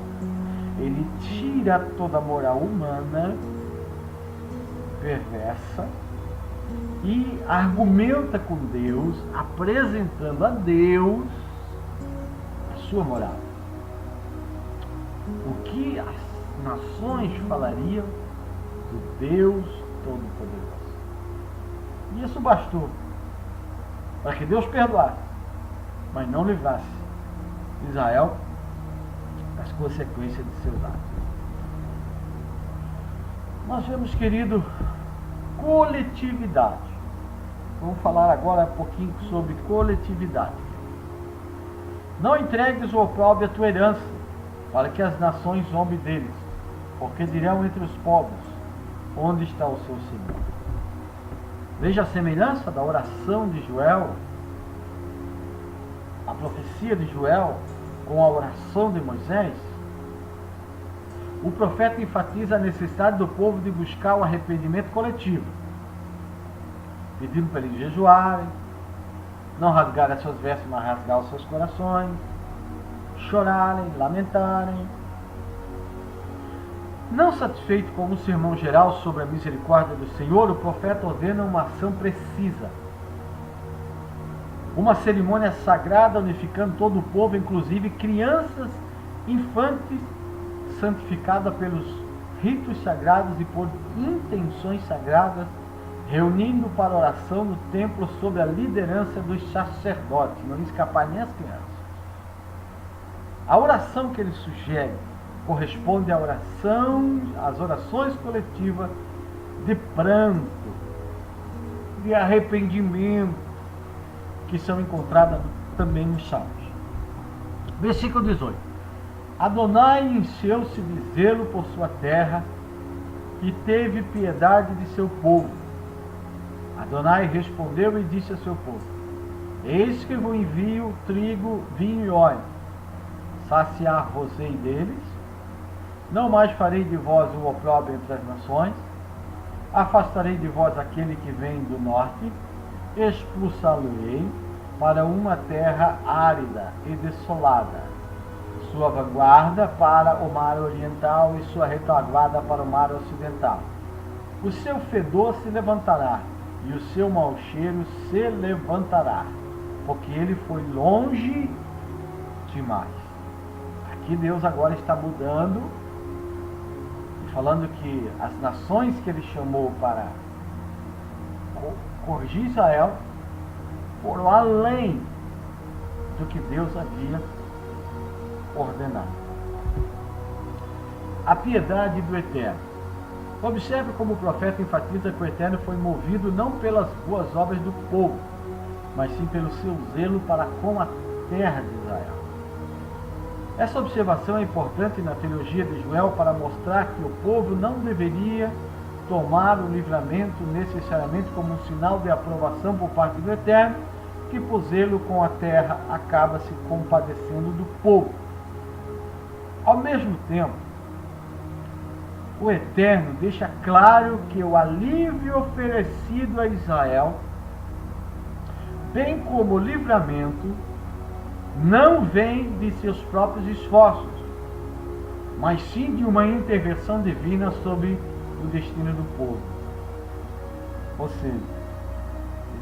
[SPEAKER 2] ele tira toda a moral humana perversa e argumenta com Deus, apresentando a Deus a sua moral. O que as nações falariam do Deus Todo-Poderoso? E isso bastou para que Deus perdoasse, mas não livrasse Israel das consequências de seus atos. Nós vemos, querido, coletividade. Vamos falar agora um pouquinho sobre coletividade. Não entregues o opróbrio à tua herança, para que as nações zombem deles. porque dirão entre os povos, onde está o seu Senhor? Veja a semelhança da oração de Joel, a profecia de Joel, com a oração de Moisés. O profeta enfatiza a necessidade do povo de buscar o arrependimento coletivo, pedindo para eles jejuarem, não rasgarem as suas vestes, mas rasgar os seus corações, chorarem, lamentarem. Não satisfeito com o sermão geral sobre a misericórdia do Senhor, o profeta ordena uma ação precisa. Uma cerimônia sagrada unificando todo o povo, inclusive crianças, infantes, santificada pelos ritos sagrados e por intenções sagradas, reunindo para oração no templo sob a liderança dos sacerdotes, não escapar nem as crianças. A oração que ele sugere corresponde às orações coletivas de pranto, de arrependimento, que são encontradas também nos Salmos. Versículo 18. Adonai encheu-se de zelo por sua terra e teve piedade de seu povo. Adonai respondeu e disse a seu povo: Eis que vos envio trigo, vinho e óleo, saciar-vos-ei deles, não mais farei de vós o opróbrio entre as nações, afastarei de vós aquele que vem do norte, expulsá-lo-ei para uma terra árida e desolada, sua vanguarda para o mar oriental e sua retaguarda para o mar ocidental. O seu fedor se levantará e o seu mau cheiro se levantará, porque ele foi longe demais. Aqui Deus agora está mudando, falando que as nações que ele chamou para corrigir Israel foram além do que Deus havia ordenado. A piedade do Eterno. Observe como o profeta enfatiza que o Eterno foi movido não pelas boas obras do povo, mas sim pelo seu zelo para com a terra de Israel. Essa observação é importante na teologia de Joel para mostrar que o povo não deveria tomar o livramento necessariamente como um sinal de aprovação por parte do Eterno, que por zelo com a terra acaba se compadecendo do povo. Ao mesmo tempo, o Eterno deixa claro que o alívio oferecido a Israel, bem como o livramento, não vem de seus próprios esforços, mas sim de uma intervenção divina sobre o destino do povo. Ou seja,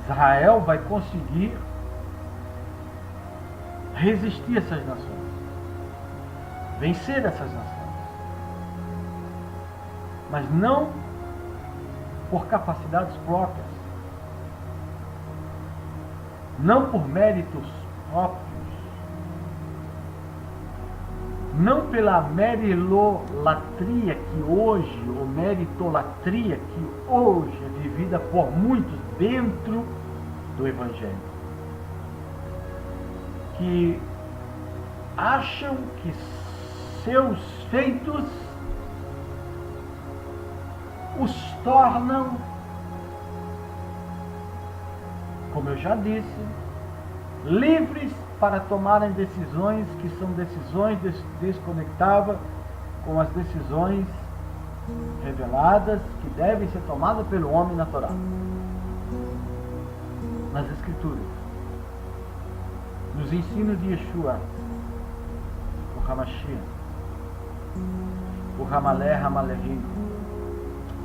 [SPEAKER 2] Israel vai conseguir resistir a essas nações, vencer essas nações, mas não por capacidades próprias, não por méritos próprios, não pela merilolatria que hoje, ou meritolatria que hoje é vivida por muitos dentro do Evangelho, que acham que seus feitos os tornam, como eu já disse, livres para tomarem decisões que são decisões desconectadas com as decisões reveladas que devem ser tomadas pelo homem natural nas Escrituras, nos ensinos de Yeshua, o Hamashiach, o Ramalé Ramalehi,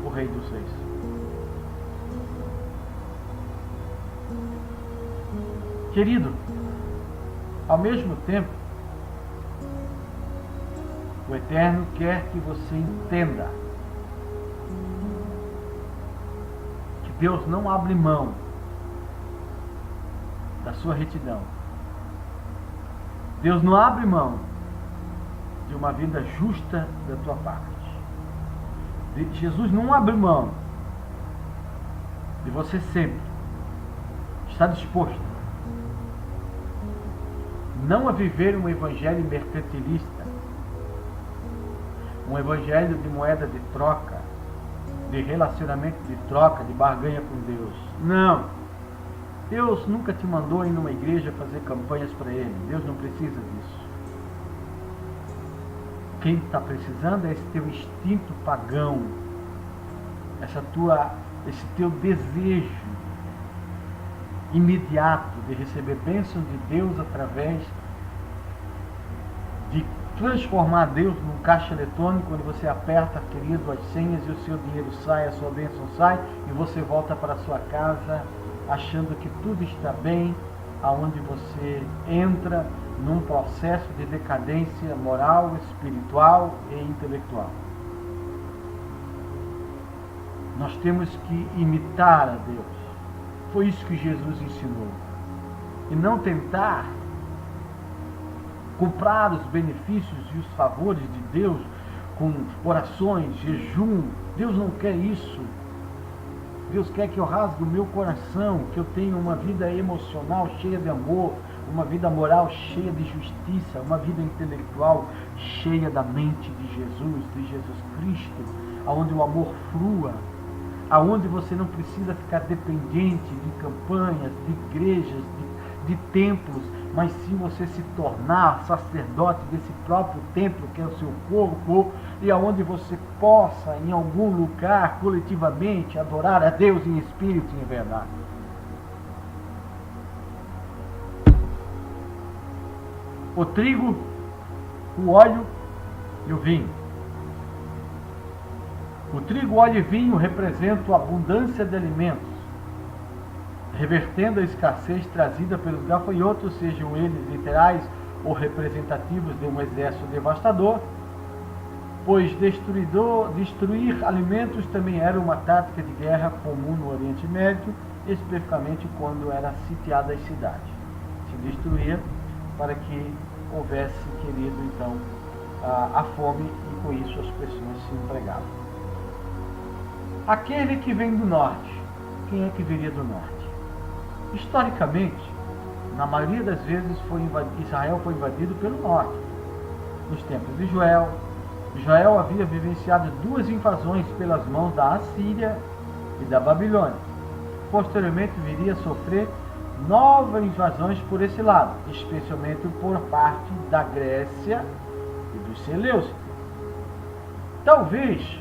[SPEAKER 2] o Rei dos Reis. Querido, ao mesmo tempo, o Eterno quer que você entenda que Deus não abre mão da sua retidão. Deus não abre mão de uma vida justa da tua parte. Jesus não abre mão de você sempre estar disposto não a viver um evangelho mercantilista, um evangelho de moeda de troca, de relacionamento de troca, de barganha com Deus. Não. Deus nunca te mandou ir numa igreja fazer campanhas para Ele. Deus não precisa disso. Quem está precisando é esse teu instinto pagão, esse teu desejo imediato de receber bênçãos de Deus através de transformar Deus num caixa eletrônico, onde você aperta, querido, as senhas e o seu dinheiro sai, a sua bênção sai, e você volta para a sua casa achando que tudo está bem, aonde você entra num processo de decadência moral, espiritual e intelectual. Nós temos que imitar a Deus. Foi isso que Jesus ensinou. E não tentar comprar os benefícios e os favores de Deus com orações, jejum. Deus não quer isso. Deus quer que eu rasgue o meu coração, que eu tenha uma vida emocional cheia de amor, uma vida moral cheia de justiça, uma vida intelectual cheia da mente de Jesus Cristo, aonde o amor flua, aonde você não precisa ficar dependente de campanhas, de igrejas, de templos, mas sim você se tornar sacerdote desse próprio templo que é o seu corpo, e aonde você possa, em algum lugar, coletivamente, adorar a Deus em espírito e em verdade. O trigo, o óleo e o vinho. O trigo, óleo e vinho representam a abundância de alimentos, revertendo a escassez trazida pelos gafanhotos, sejam eles literais ou representativos de um exército devastador, pois destruir alimentos também era uma tática de guerra comum no Oriente Médio, especificamente quando era sitiada as cidades. Se destruía para que houvesse, querido, então, a fome, e com isso as pessoas se empregavam. Aquele que vem do norte, quem é que viria do norte? Historicamente, na maioria das vezes Israel foi invadido pelo norte. Nos tempos de Joel, Israel havia vivenciado 2 invasões pelas mãos da Assíria e da Babilônia. Posteriormente viria a sofrer novas invasões por esse lado, especialmente por parte da Grécia e dos Seleucidas. Talvez,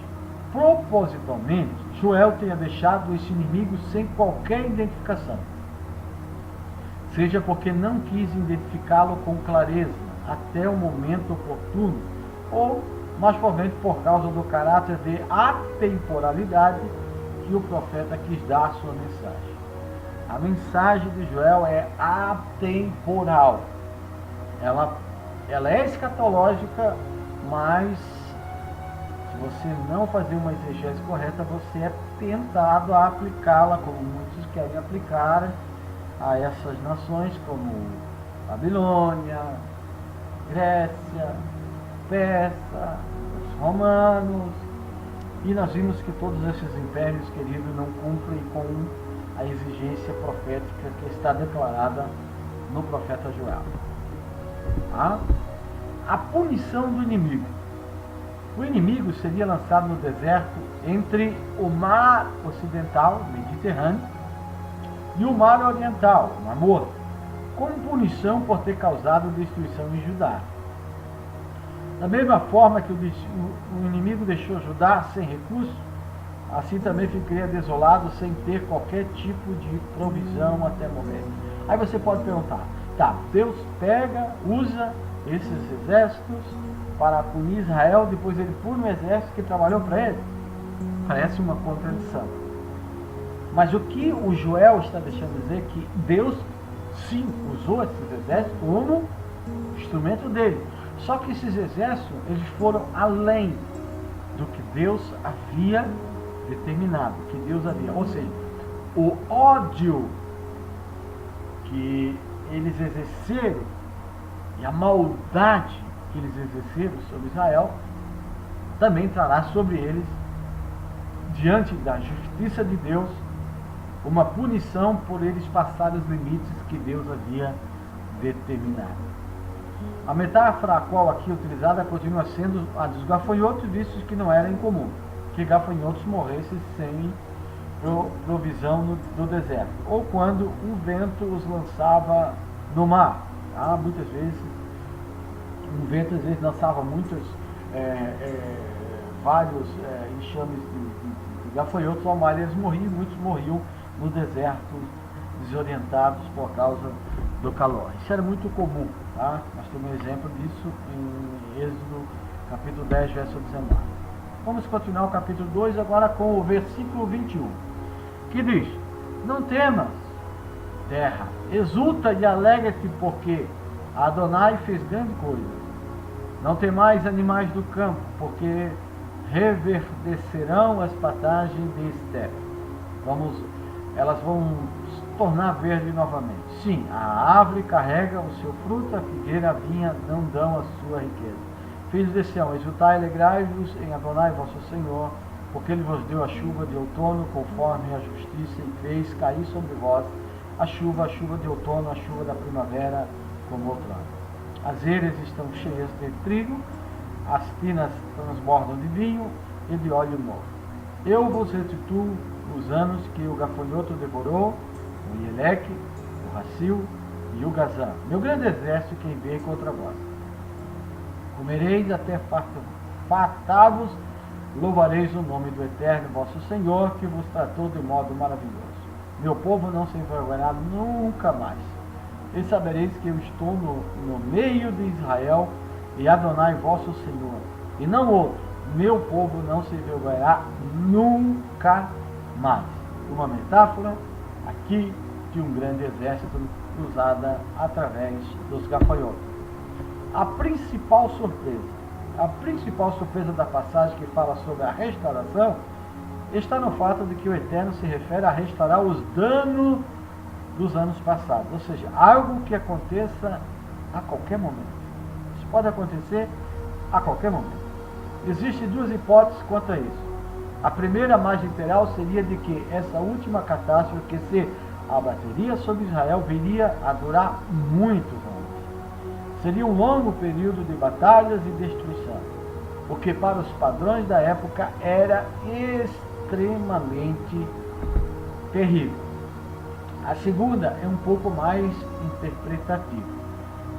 [SPEAKER 2] propositalmente, Joel tenha deixado esse inimigo sem qualquer identificação, seja porque não quis identificá-lo com clareza até o momento oportuno, ou mais provavelmente por causa do caráter de atemporalidade que o profeta quis dar à sua mensagem. A mensagem de Joel é atemporal. Ela é escatológica, mas se você não fazer uma exegese correta, você é tentado a aplicá-la, como muitos querem aplicar a essas nações como Babilônia, Grécia, Pérsia, os romanos. E nós vimos que todos esses impérios, querido, não cumprem com a exigência profética que está declarada no profeta Joel. A punição do inimigo. O inimigo seria lançado no deserto entre o mar ocidental, Mediterrâneo, e o mar oriental, o Mar Morto, como punição por ter causado destruição em Judá. Da mesma forma que o inimigo deixou Judá sem recurso, assim também ficaria desolado sem ter qualquer tipo de provisão até morrer. Aí você pode perguntar, tá, Deus usa esses exércitos para punir Israel, depois ele pune um exército que trabalhou para ele? Parece uma contradição. Mas o que o Joel está deixando dizer é que Deus, sim, usou esses exércitos como instrumento dele. Só que esses exércitos, eles foram além do que Deus havia determinado, que Deus havia. Ou seja, o ódio que eles exerceram e a maldade que eles exerceram sobre Israel também trará sobre eles, diante da justiça de Deus, uma punição por eles passarem os limites que Deus havia determinado. A metáfora a qual aqui utilizada continua sendo a dos gafanhotos, vistos que não era incomum que gafanhotos morressem sem provisão no deserto, ou quando um vento os lançava no mar. Muitas vezes, um vento às vezes lançava vários enxames de gafanhotos ao mar, e eles morriam, muitos morriam no deserto, desorientados por causa do calor. Isso era muito comum, tá? Nós temos um exemplo disso em Êxodo capítulo 10, verso 19. Vamos continuar o capítulo 2 agora com o versículo 21, que diz: não temas, terra, exulta e alegra-te, porque Adonai fez grande coisa. Não temais, animais do campo, porque reverdecerão as patagens de estepe. Elas vão se tornar verde novamente. Sim, a árvore carrega o seu fruto, a figueira e a vinha não dão a sua riqueza. Filhos de Sião, exultai e alegrai-vos em Adonai vosso Senhor, porque ele vos deu a chuva de outono conforme a justiça e fez cair sobre vós a chuva de outono, a chuva da primavera como outrora. As eiras estão cheias de trigo, as tinas transbordam de vinho e de óleo novo. Eu vos restituo os anos que o gafanhoto devorou, o Ieleque, o Racil e o Gazã, meu grande exército que enviei contra vós. Comereis até fartar-vos, louvareis o nome do Eterno vosso Senhor, que vos tratou de modo maravilhoso. Meu povo não se envergonhará nunca mais. E sabereis que eu estou no meio de Israel, e Adonai vosso Senhor, e não outro. Meu povo não se envergonhará nunca mais. Uma metáfora aqui de um grande exército usada através dos gafanhotos. A principal surpresa da passagem que fala sobre a restauração está no fato de que o Eterno se refere a restaurar os danos dos anos passados, ou seja, algo que aconteça a qualquer momento. Isso pode acontecer a qualquer momento. Existem duas hipóteses quanto a isso. A primeira, mais literal, seria de que essa última catástrofe que se abateria sobre Israel viria a durar muitos anos. Seria um longo período de batalhas e destruição, o que para os padrões da época era extremamente terrível. A segunda é um pouco mais interpretativa.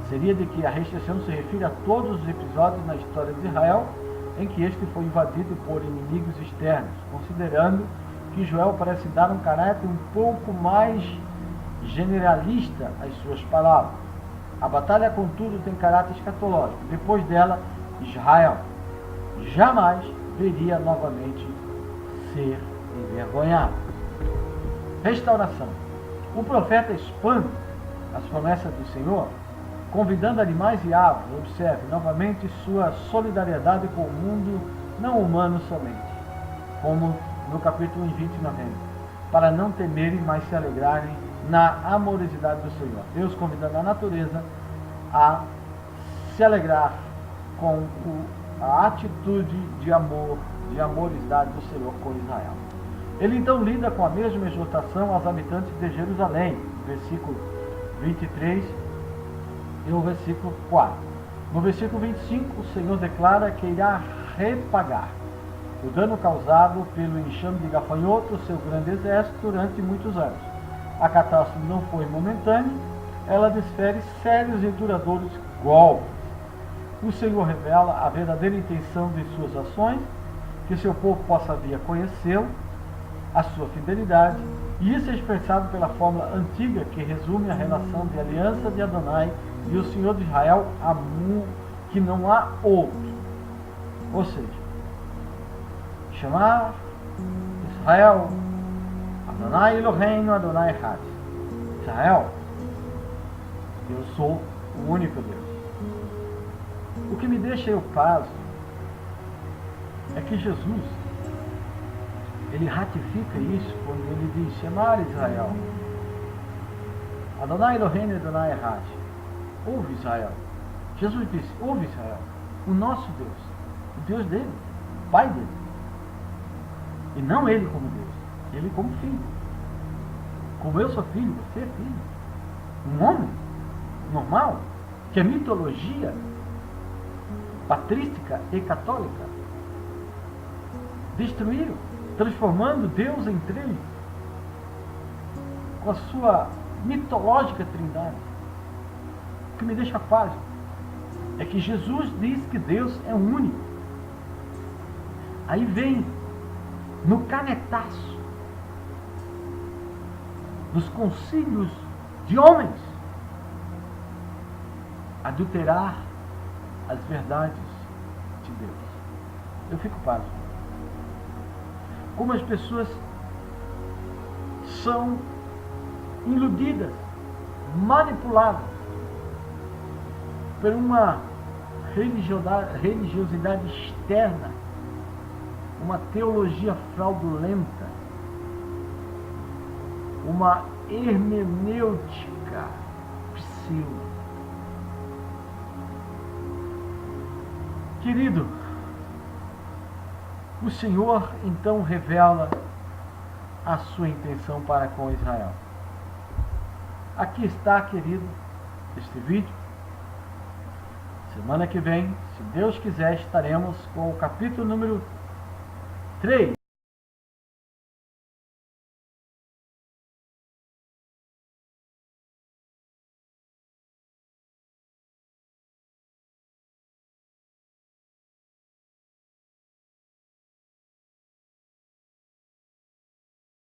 [SPEAKER 2] Seria de que a restrição se refere a todos os episódios na história de Israel em que este foi invadido por inimigos externos, considerando que Joel parece dar um caráter um pouco mais generalista às suas palavras. A batalha, contudo, tem caráter escatológico. Depois dela, Israel jamais veria novamente ser envergonhado. Restauração. O profeta expande as promessas do Senhor, convidando animais e aves, observe novamente sua solidariedade com o mundo não humano somente, como no capítulo 20 e 90, para não temerem, mas se alegrarem na amorosidade do Senhor. Deus convidando a natureza a se alegrar com a atitude de amor, de amorosidade do Senhor com Israel. Ele então lida com a mesma exortação aos habitantes de Jerusalém, versículo 23 e o versículo 4. No versículo 25, o Senhor declara que irá repagar o dano causado pelo enxame de gafanhotos, seu grande exército, durante muitos anos. A catástrofe não foi momentânea, ela desfere sérios e duradouros golpes. O Senhor revela a verdadeira intenção de suas ações, que seu povo possa vir a conhecê-lo, a sua fidelidade, e isso é expressado pela fórmula antiga que resume a relação de aliança de Adonai e o Senhor de Israel, que não há outro. Ou seja, chamar Israel, Adonai Eloheinu, Adonai Echad. Israel, eu sou o único Deus. O que me deixa euprazo é que Jesus, ele ratifica isso quando ele diz, chamar Israel, Adonai Eloheinu, Adonai Echad. Ouve Israel. Jesus disse, ouve Israel, o nosso Deus, o Deus dele, o Pai dele. E não ele como Deus, ele como filho. Como eu sou filho, você é filho. Um homem normal, que a mitologia patrística e católica destruíram, transformando Deus em três, com a sua mitológica trindade. O que me deixa pasmo é que Jesus diz que Deus é único. Aí vem, no canetaço, nos concílios de homens, adulterar as verdades de Deus. Eu fico pasmo. Como as pessoas são iludidas, manipuladas por uma religiosidade externa, uma teologia fraudulenta, uma hermenêutica pseudo. Querido, o Senhor então revela a sua intenção para com Israel. Aqui está, querido, este vídeo. Semana que vem, se Deus quiser, estaremos com o capítulo número 3.